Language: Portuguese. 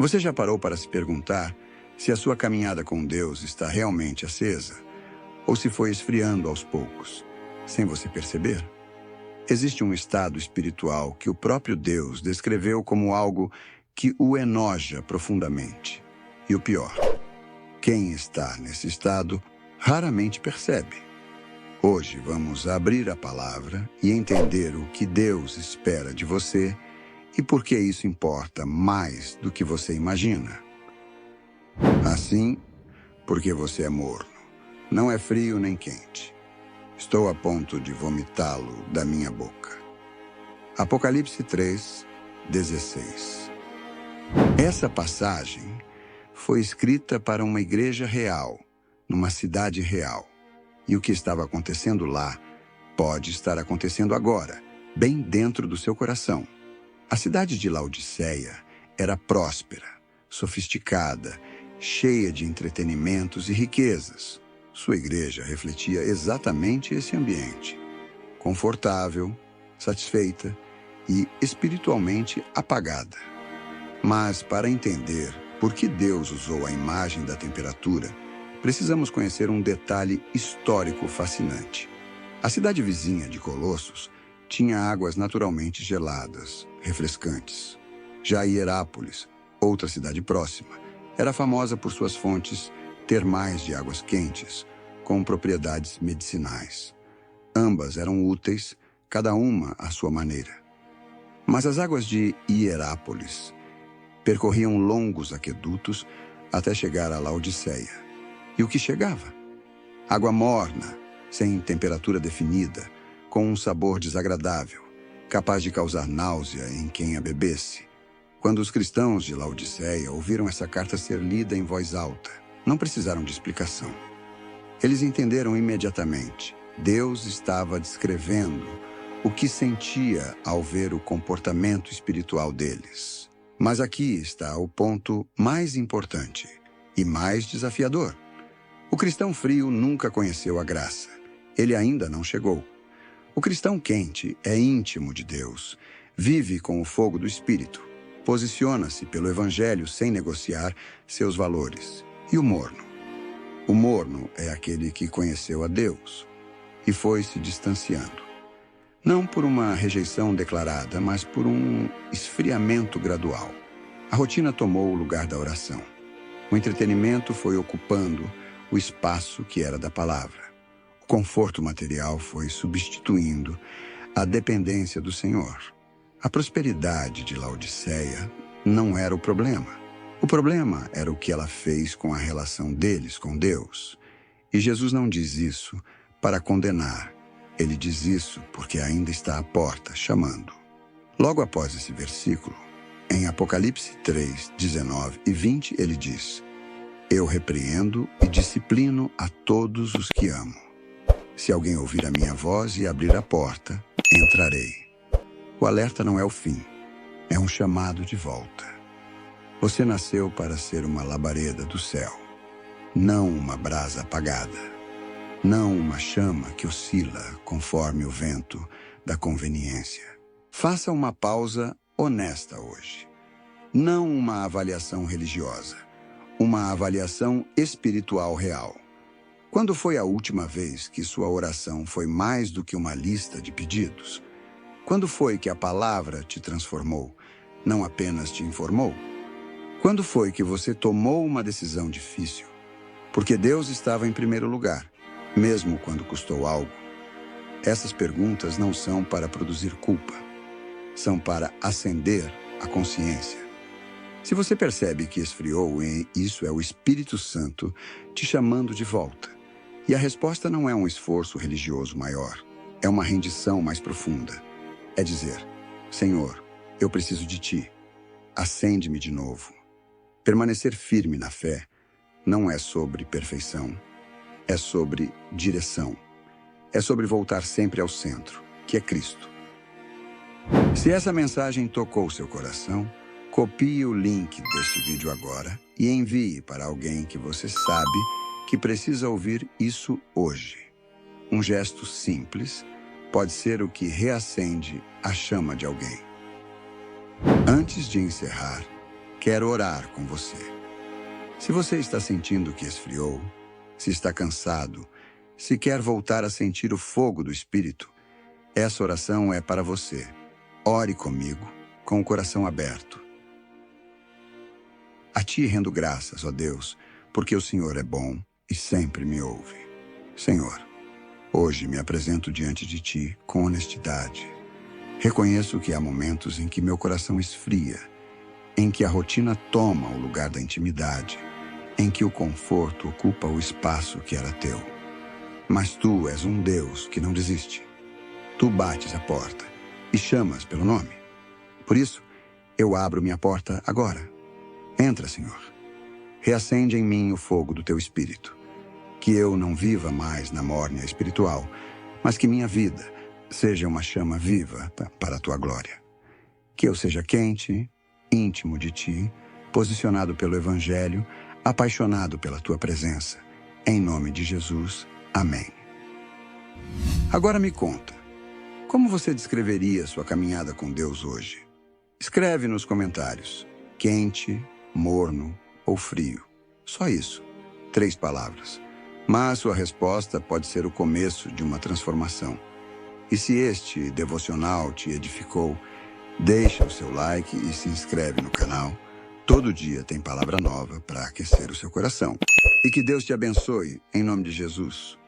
Você já parou para se perguntar se a sua caminhada com Deus está realmente acesa ou se foi esfriando aos poucos, sem você perceber? Existe um estado espiritual que o próprio Deus descreveu como algo que o enoja profundamente. E o pior, quem está nesse estado raramente percebe. Hoje vamos abrir a palavra e entender o que Deus espera de você e por que isso importa mais do que você imagina. Assim, porque você é morno, não é frio nem quente. Estou a ponto de vomitá-lo da minha boca. Apocalipse 3, 16. Essa passagem foi escrita para uma igreja real, numa cidade real. E o que estava acontecendo lá pode estar acontecendo agora, bem dentro do seu coração. A cidade de Laodiceia era próspera, sofisticada, cheia de entretenimentos e riquezas. Sua igreja refletia exatamente esse ambiente. Confortável, satisfeita e espiritualmente apagada. Mas para entender por que Deus usou a imagem da temperatura, precisamos conhecer um detalhe histórico fascinante. A cidade vizinha de Colossos tinha águas naturalmente geladas, refrescantes. Já Hierápolis, outra cidade próxima, era famosa por suas fontes termais de águas quentes, com propriedades medicinais. Ambas eram úteis, cada uma à sua maneira. Mas as águas de Hierápolis percorriam longos aquedutos até chegar a Laodiceia. E o que chegava? Água morna, sem temperatura definida, com um sabor desagradável, capaz de causar náusea em quem a bebesse. Quando os cristãos de Laodiceia ouviram essa carta ser lida em voz alta, não precisaram de explicação. Eles entenderam imediatamente. Deus estava descrevendo o que sentia ao ver o comportamento espiritual deles. Mas aqui está o ponto mais importante e mais desafiador. O cristão frio nunca conheceu a graça. Ele ainda não chegou. O cristão quente é íntimo de Deus, vive com o fogo do Espírito, posiciona-se pelo Evangelho sem negociar seus valores. E o morno? O morno é aquele que conheceu a Deus e foi se distanciando. Não por uma rejeição declarada, mas por um esfriamento gradual. A rotina tomou o lugar da oração. O entretenimento foi ocupando o espaço que era da palavra. O conforto material foi substituindo a dependência do Senhor. A prosperidade de Laodiceia não era o problema. O problema era o que ela fez com a relação deles com Deus. E Jesus não diz isso para condenar. Ele diz isso porque ainda está à porta, chamando. Logo após esse versículo, em Apocalipse 3, 19 e 20, ele diz: Eu repreendo e disciplino a todos os que amo. Se alguém ouvir a minha voz e abrir a porta, entrarei. O alerta não é o fim, é um chamado de volta. Você nasceu para ser uma labareda do céu, não uma brasa apagada, não uma chama que oscila conforme o vento da conveniência. Faça uma pausa honesta hoje. Não uma avaliação religiosa, uma avaliação espiritual real. Quando foi a última vez que sua oração foi mais do que uma lista de pedidos? Quando foi que a palavra te transformou, não apenas te informou? Quando foi que você tomou uma decisão difícil? Porque Deus estava em primeiro lugar, mesmo quando custou algo. Essas perguntas não são para produzir culpa, são para acender a consciência. Se você percebe que esfriou, isso é o Espírito Santo te chamando de volta. E a resposta não é um esforço religioso maior, é uma rendição mais profunda. É dizer: Senhor, eu preciso de Ti. Acende-me de novo. Permanecer firme na fé não é sobre perfeição, é sobre direção. É sobre voltar sempre ao centro, que é Cristo. Se essa mensagem tocou seu coração, copie o link deste vídeo agora e envie para alguém que você sabe que precisa ouvir isso hoje. Um gesto simples pode ser o que reacende a chama de alguém. Antes de encerrar, quero orar com você. Se você está sentindo que esfriou, se está cansado, se quer voltar a sentir o fogo do Espírito, essa oração é para você. Ore comigo, com o coração aberto. A Ti rendo graças, ó Deus, porque o Senhor é bom e sempre me ouve. Senhor, hoje me apresento diante de Ti com honestidade. Reconheço que há momentos em que meu coração esfria, em que a rotina toma o lugar da intimidade, em que o conforto ocupa o espaço que era teu. Mas Tu és um Deus que não desiste. Tu bates a porta e chamas pelo nome. Por isso, eu abro minha porta agora. Entra, Senhor. Reacende em mim o fogo do Teu Espírito. Que eu não viva mais na mórnia espiritual, mas que minha vida seja uma chama viva para a Tua glória. Que eu seja quente, íntimo de Ti, posicionado pelo Evangelho, apaixonado pela Tua presença. Em nome de Jesus, amém. Agora me conta, como você descreveria sua caminhada com Deus hoje? Escreve nos comentários, quente, morno ou frio. Só isso, 3 palavras. Mas sua resposta pode ser o começo de uma transformação. E se este devocional te edificou, deixa o seu like e se inscreve no canal. Todo dia tem palavra nova para aquecer o seu coração. E que Deus te abençoe, em nome de Jesus.